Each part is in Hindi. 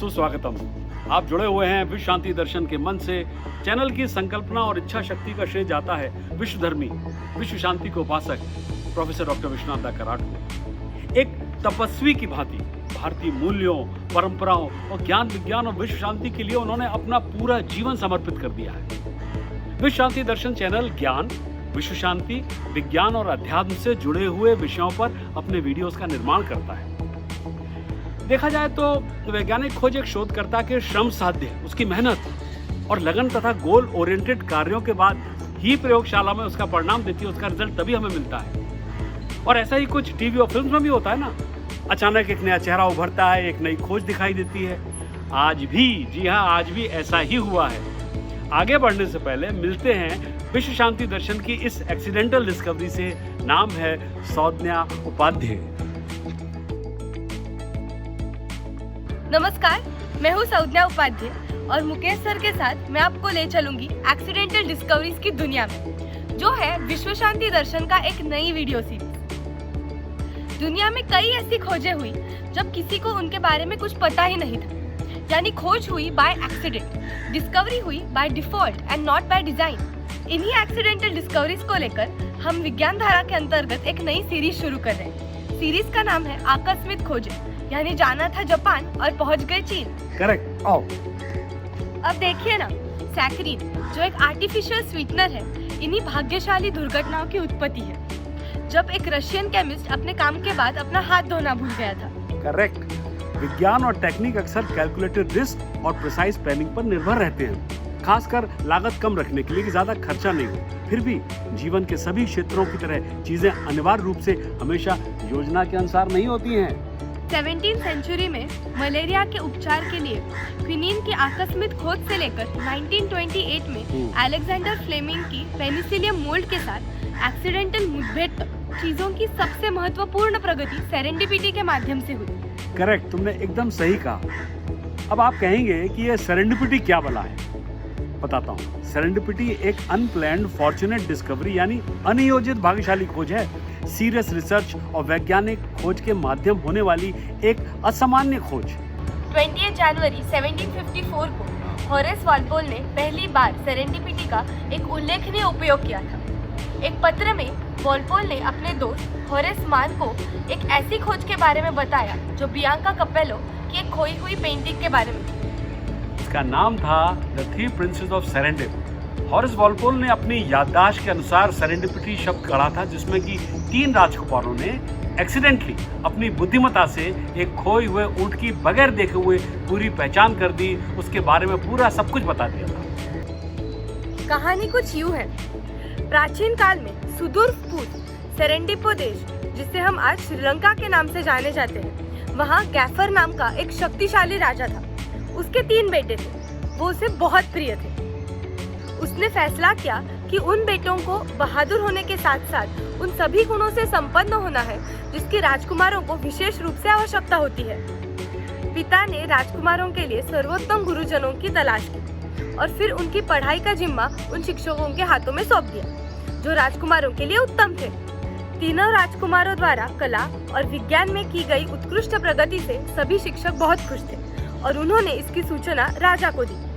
सुस्वागतम। आप जुड़े हुए हैं विश्व शांति दर्शन के मन से। चैनल की संकल्पना और इच्छा शक्ति का श्रेय जाता है विश्वधर्मी, विश्व शांति के उपासक प्रोफेसर डॉक्टर विश्वनाथ दा कराट को। एक तपस्वी की भांति भारतीय मूल्यों, परंपराओं और ज्ञान विज्ञान और विश्व शांति के लिए उन्होंने अपना पूरा जीवन समर्पित कर दिया है। विश्व शांति दर्शन चैनल ज्ञान, विश्व शांति, विज्ञान और अध्यात्म से जुड़े हुए विषयों पर अपने वीडियोस का निर्माण करता है। देखा जाए तो वैज्ञानिक खोज एक शोधकर्ता के श्रम साध्य, उसकी मेहनत और लगन तथा गोल ओरिएंटेड कार्यों के बाद ही प्रयोगशाला में उसका परिणाम देती है। उसका रिजल्ट तभी हमें मिलता है। और ऐसा ही कुछ टीवी और फिल्म में भी होता है ना। अचानक एक नया चेहरा उभरता है, एक नई खोज दिखाई देती है। आज भी, जी हाँ, आज भी ऐसा ही हुआ है। आगे बढ़ने से पहले मिलते हैं विश्व शांति दर्शन की इस एक्सीडेंटल डिस्कवरी से। नाम है सौज्ञा उपाध्याय। नमस्कार, मैं हूँ सौज्ञा उपाध्याय और मुकेश सर के साथ मैं आपको ले चलूंगी एक्सीडेंटल डिस्कवरीज की दुनिया में, जो है विश्व शांति दर्शन का एक नई वीडियो सीरीज। दुनिया में कई ऐसी खोजें हुई जब किसी को उनके बारे में कुछ पता ही नहीं था, यानी खोज हुई बाय एक्सीडेंट, डिस्कवरी हुई by default and not by design. इन्हीं एक्सीडेंटल डिस्कवरीज को लेकर हम विज्ञान धारा के अंतर्गत एक नई सीरीज शुरू कर रहे हैं। सीरीज का नाम है आकस्मिक खोजें, यानी जाना था जापान और पहुंच गए चीन। करेक्ट। आओ अब देखिए ना, सैकरीन जो एक आर्टिफिशियल स्वीटनर है, इन्हीं भाग्यशाली दुर्घटनाओं की उत्पत्ति है जब एक रशियन केमिस्ट अपने काम के बाद अपना हाथ धोना भूल गया था। करेक्ट। विज्ञान और टेक्निक अक्सर कैलकुलेटेड रिस्क और प्रिसाइज प्लानिंग पर निर्भर रहते हैं, खासकर लागत कम रखने के लिए कि ज्यादा खर्चा नहीं हो। फिर भी जीवन के सभी क्षेत्रों की तरह चीजें अनिवार्य रूप से हमेशा योजना के अनुसार नहीं होती हैं। 17वीं सेंचुरी में मलेरिया के उपचार के लिए क्विनीन की आकस्मिक खोज से लेकर 1928 में अलेक्जेंडर फ्लेमिंग की पेनिसिलियम मोल्ड के साथ एक्सीडेंटल मुठभेड़ तक चीजों की सबसे महत्वपूर्ण प्रगति सेरेंडिपिटी के माध्यम से हुई। करेक्ट, तुमने एकदम सही कहा। अब आप कहेंगे कि ये सेरेंडिपिटी क्या भला है? बताता हूँ। सेरेंडिपिटी एक अनप्लैन्ड फॉर्चुनेट डिस्कवरी यानी अनियोजित भाग्यशाली खोज है। सीरियस रिसर्च और वैज्ञानिक खोज के माध्यम होने वाली एक असामान्य खोज। 20 जनवरी 1754 को होरेस वॉल्पोल ने पहली बार सेरेंडिपिटी का एक उल्लेखनीय उपयोग किया था। एक पत्र में वॉल्पोल ने अपने दोस्त होरेस मान को एक ऐसी खोज के बारे में बताया जो बियांका कपेलो की एक खोई हुई पेंटिंग के बारे में थी। इसका नाम था the three princes of Serendip. Horace Walpole ने अपनी याददाश्त के अनुसार सेरेंडिपिटी शब्द गढ़ा था, जिसमें कि 3 राजकुमारों ने एक्सीडेंटली अपनी बुद्धिमत्ता से एक खोए हुए ऊंट की बगैर देखे हुए पूरी पहचान कर दी। उसके बारे में पूरा सब कुछ बता दिया था। कहानी कुछ यूं है। प्राचीन काल में सुदूर पूर्व सेरेंडिपो देश, जिसे हम आज श्रीलंका के नाम से जाने जाते हैं, वहाँ गैफर नाम का एक शक्तिशाली राजा था। उसके 3 बेटे थे। वो उसे बहुत प्रिय थे। उसने फैसला किया कि उन बेटों को बहादुर होने के साथ साथ उन सभी गुणों से संपन्न होना है जिसकी राजकुमारों को विशेष रूप से आवश्यकता होती है। पिता ने राजकुमारों के लिए सर्वोत्तम गुरुजनों की तलाश की और फिर उनकी पढ़ाई का जिम्मा उन शिक्षकों के हाथों में सौंप दिया जो राजकुमारों के लिए उत्तम थे। तीनों राजकुमारों द्वारा कला और विज्ञान में की गई उत्कृष्ट प्रगति से सभी शिक्षक बहुत खुश थे और उन्होंने इसकी सूचना राजा को दी।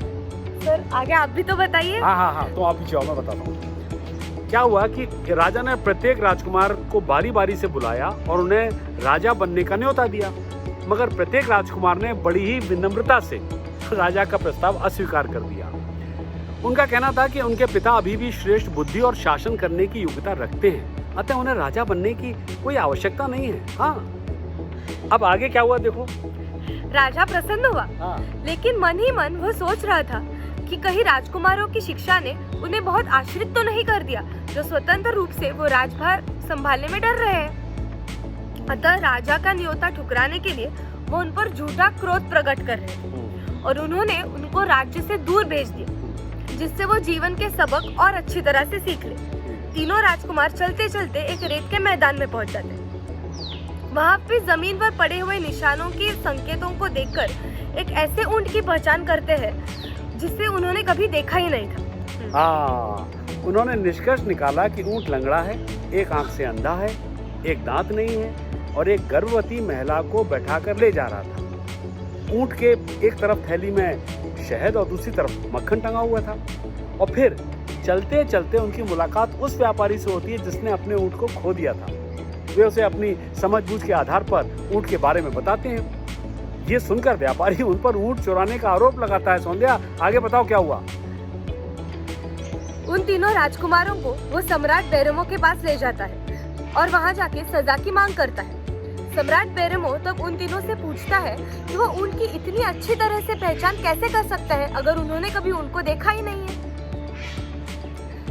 सर, आगे आप भी तो बताइए। हाँ, तो आप भी जाओ, मैं बताता हूँ। क्या हुआ कि राजा ने प्रत्येक राजकुमार को बारी बारी से बुलाया और उन्हें राजा बनने का न्योता दिया, मगर प्रत्येक राजकुमार ने बड़ी ही विनम्रता से राजा का प्रस्ताव अस्वीकार कर दिया। उनका कहना था कि उनके पिता अभी भी श्रेष्ठ बुद्धि और शासन करने की योग्यता रखते हैं, अतः उन्हें राजा बनने की कोई आवश्यकता नहीं है। हाँ, अब आगे क्या हुआ देखो। राजा प्रसन्न हुआ, लेकिन मन ही मन वह सोच रहा था कि कहीं राजकुमारों की शिक्षा ने उन्हें बहुत आश्रित तो नहीं कर दिया, जो स्वतंत्र रूप से वो राजभार संभालने में डर रहे हैं। अतः राजा का न्योता ठुकराने के लिए वो उन पर झूठा क्रोध प्रकट कर रहे थे और उन्होंने उनको राज्य से दूर भेज दिया, जिससे वो जीवन के सबक और अच्छी तरह से सीख ले। तीनों राजकुमार चलते चलते एक रेत के मैदान में पहुंच जाते। वहाँ पे जमीन पर पड़े हुए निशानों के संकेतों को देखकर एक ऐसे ऊंट की पहचान करते हैं जिसे उन्होंने कभी देखा ही नहीं था। हाँ, उन्होंने निष्कर्ष निकाला कि ऊंट लंगड़ा है, एक आंख से अंधा है, एक दांत नहीं है और एक गर्भवती महिला को बैठाकर ले जा रहा था। ऊंट के एक तरफ थैली में शहद और दूसरी तरफ मक्खन टंगा हुआ था। और फिर चलते चलते उनकी मुलाकात उस व्यापारी से होती है जिसने अपने ऊंट को खो दिया था। वे उसे अपनी समझबूझ के आधार पर ऊंट के बारे में बताते हैं। ये सुनकर व्यापारी उन पर ऊंट चुराने का आरोप लगाता है। सौंदर्या, आगे बताओ क्या हुआ? उन तीनों राजकुमारों को वो सम्राट बेरमो के पास ले जाता है और वहाँ जाके सजा की मांग करता है। सम्राट बेरमो तब उन तीनों से पूछता है कि वो ऊंट की इतनी अच्छी तरह से पहचान कैसे कर सकता है अगर उन्होंने कभी उनको देखा ही नहीं है।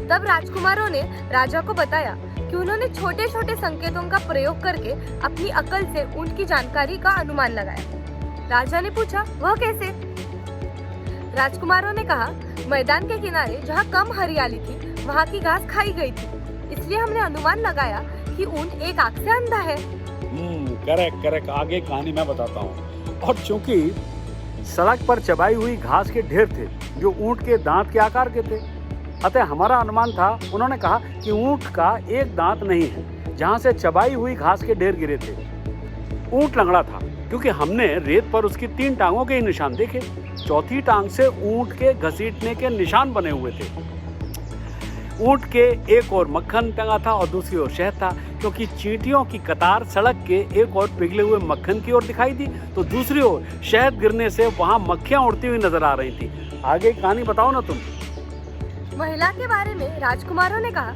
तब राजकुमारों ने राजा को बताया कि उन्होंने छोटे छोटे संकेतों का प्रयोग करके अपनी अकल से ऊंट की जानकारी का अनुमान लगाया। राजा ने पूछा, वह कैसे? राजकुमारों ने कहा, मैदान के किनारे जहाँ कम हरियाली थी वहाँ की घास खाई गई थी, इसलिए हमने अनुमान लगाया कि ऊंट एक आंख से अंधा है। करेक्ट। आगे कहानी मैं बताता हूँ। और चूंकि सड़क पर चबाई हुई घास के ढेर थे जो ऊंट के दांत के आकार के थे, अतः हमारा अनुमान था, उन्होंने कहा कि ऊंट का एक दांत नहीं है जहाँ से चबाई हुई घास के ढेर गिरे थे। ऊंट लंगड़ा था क्योंकि हमने रेत पर उसकी 3 टांगों के ही निशान देखे। चौथी टांग से ऊंट के घसीटने के निशान बने हुए थे। ऊंट के एक ओर मक्खन टंगा था और दूसरी ओर शहद था, क्योंकि चींटियों की कतार सड़क के एक ओर पिघले हुए मक्खन की ओर दिखाई दी तो दूसरी ओर शहद गिरने से वहां मक्खियां उड़ती हुई नजर आ रही थी। आगे कहानी बताओ ना तुम। महिला के बारे में राजकुमारों ने कहा,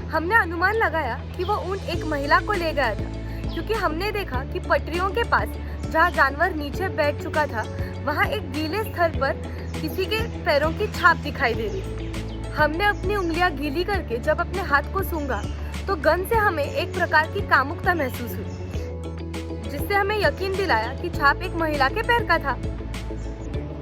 हमने अनुमान लगाया कि वो ऊंट एक महिला को ले गया था, क्योंकि हमने देखा कि पटरियों के पास जहाँ जानवर नीचे बैठ चुका था वहाँ एक गीले स्थल पर किसी के पैरों की छाप दिखाई दे रही थी। हमने अपनी उंगलियां गीली करके जब अपने हाथ को सूंघा तो गंध से हमें एक प्रकार की कामुकता महसूस हुई, जिससे हमें यकीन दिलाया कि छाप एक महिला के पैर का था।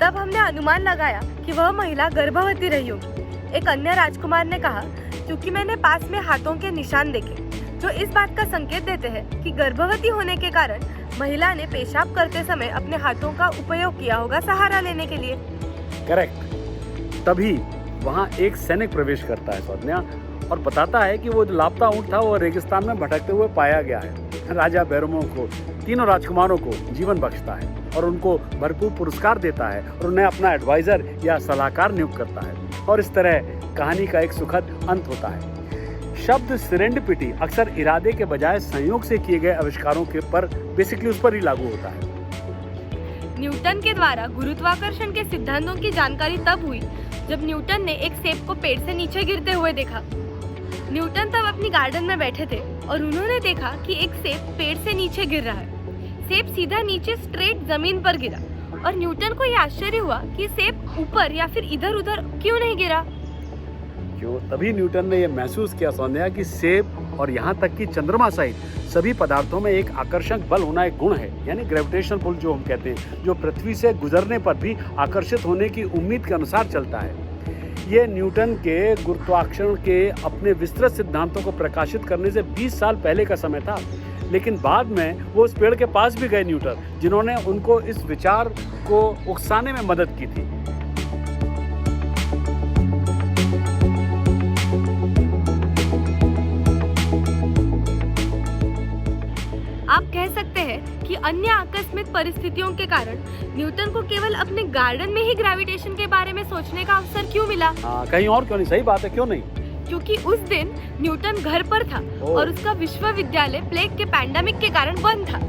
तब हमने अनुमान लगाया कि वह महिला गर्भवती रही होगी। एक अन्य राजकुमार ने कहा, क्योंकि मैंने पास में हाथों के निशान देखे जो इस बात का संकेत देते हैं कि गर्भवती होने के कारण महिला ने पेशाब करते समय अपने हाथों का उपयोग किया होगा सहारा लेने के लिए। करेक्ट। तभी वहाँ एक सैनिक प्रवेश करता है सौम्या और बताता है कि वो जो लापता ऊंट था वो रेगिस्तान में भटकते हुए पाया गया है। राजा बेरमो को तीनों राजकुमारों को जीवन बख्शता है और उनको भरपूर पुरस्कार देता है और उन्हें अपना एडवाइजर या सलाहकार नियुक्त करता है और इस तरह कहानी का एक सुखद अंत होता है। शब्द सेरेंडिपिटी अक्सर इरादे के बजाय संयोग से किए गए आविष्कारों के पर बेसिकली उस पर ही लागू होता है। न्यूटन के द्वारा गुरुत्वाकर्षण के सिद्धांतों की जानकारी तब हुई जब न्यूटन ने एक सेब को पेड़ से नीचे गिरते हुए देखा। न्यूटन तब अपनी गार्डन में बैठे थे और उन्होंने देखा कि एक सेब पेड़ से नीचे गिर रहा है। सेब सीधा नीचे स्ट्रेट जमीन पर गिरा और न्यूटन को यह आश्चर्य हुआ कि सेब ऊपर या फिर इधर उधर क्यों नहीं गिरा। तभी न्यूटन ने यह महसूस किया सौंदर्या कि सेब और यहाँ तक कि चंद्रमा सहित सभी पदार्थों में एक आकर्षक बल होना एक गुण है, यानी ग्रेविटेशन पुल जो हम कहते हैं, जो पृथ्वी से गुजरने पर भी आकर्षित होने की उम्मीद के अनुसार चलता है। ये न्यूटन के गुरुत्वाकर्षण के अपने विस्तृत सिद्धांतों को प्रकाशित करने से 20 साल पहले का समय था, लेकिन बाद में वो उस पेड़ के पास भी गए न्यूटन, जिन्होंने उनको इस विचार को उकसाने में मदद की थी। आप कह सकते हैं कि अन्य आकस्मिक परिस्थितियों के कारण न्यूटन को केवल अपने गार्डन में ही ग्रेविटेशन के बारे में सोचने का अवसर क्यों मिला? कहीं और क्यों नहीं? सही बात है, क्यों नहीं? क्योंकि उस दिन न्यूटन घर पर था और उसका विश्वविद्यालय प्लेग के पैंडेमिक के कारण बंद था।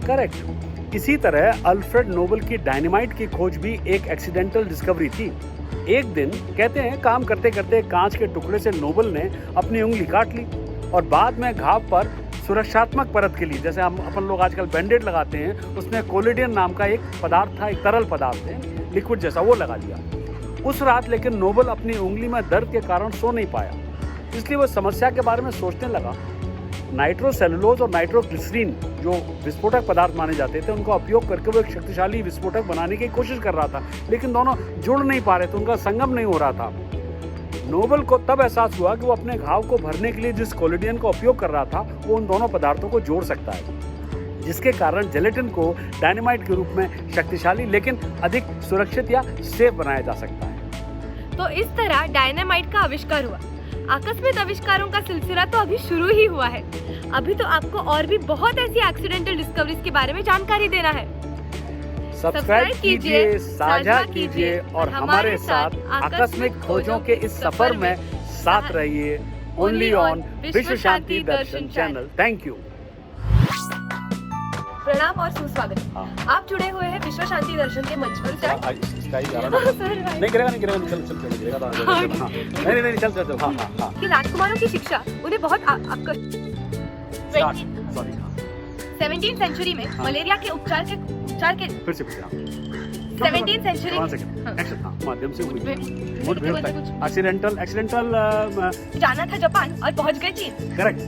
करेक्ट। इसी तरह अल्फ्रेड नोबल की डायनामाइट की खोज भी एक एक्सीडेंटल डिस्कवरी थी। एक दिन कहते हैं काम करते करते कांच के टुकड़े से नोबल ने अपनी उंगली काट ली और बाद में घाव पर सुरक्षात्मक परत के लिए, जैसे हम अपन लोग आजकल बैंडेड लगाते हैं, उसमें कोलिडियन नाम का एक पदार्थ था, एक तरल पदार्थ है, लिक्विड जैसा, वो लगा लिया। उस रात लेकिन नोबल अपनी उंगली में दर्द के कारण सो नहीं पाया, इसलिए वो समस्या के बारे में सोचने लगा। नाइट्रोसेलुलोज और नाइट्रोग्लिसरीन जो विस्फोटक पदार्थ माने जाते थे, उनका उपयोग करके वो एक शक्तिशाली विस्फोटक बनाने की कोशिश कर रहा था, लेकिन दोनों जुड़ नहीं पा रहे थे, उनका संगम नहीं हो रहा था। नोबल को तब एहसास हुआ कि वो अपने घाव को भरने के लिए जिस कोलिडियन का उपयोग कर रहा था वो उन दोनों पदार्थों को जोड़ सकता है, जिसके कारण जेलेटिन को डायनामाइट के रूप में शक्तिशाली लेकिन अधिक सुरक्षित या सेफ बनाया जा सकता है। तो इस तरह डायनामाइट का आविष्कार हुआ। आकस्मिक आविष्कारों का सिलसिला तो अभी शुरू ही हुआ है। अभी तो आपको और भी बहुत ऐसी एक्सीडेंटल डिस्कवरीज के बारे में जानकारी देना है। सब्सक्राइब कीजिए, साझा कीजिए और हमारे साथ आकस्मिक खोजों के इस सफर में साथ रहिए। ओनली ऑन विश्व शांति दर्शन चैनल। Thank you. प्रणाम और सुस्वागत। हाँ। आप जुड़े हुए हैं विश्व शांति दर्शन के मंच पर। नहीं गिरेगा, नहीं गिरेगा, चल चल गिरेगा। नहीं चल चल। हाँ हाँ हाँ। कि राजकुमारों की शिक्षा उन्हें बहुत सॉरी। 17th सेंचुरी में मलेरिया के उपचार के फिर से 17th सेंचुरी माध्यम से मुठभेड़ तक एक्सीडेंटल जाना था जापान और पहुंच गए चीन। करेक्ट।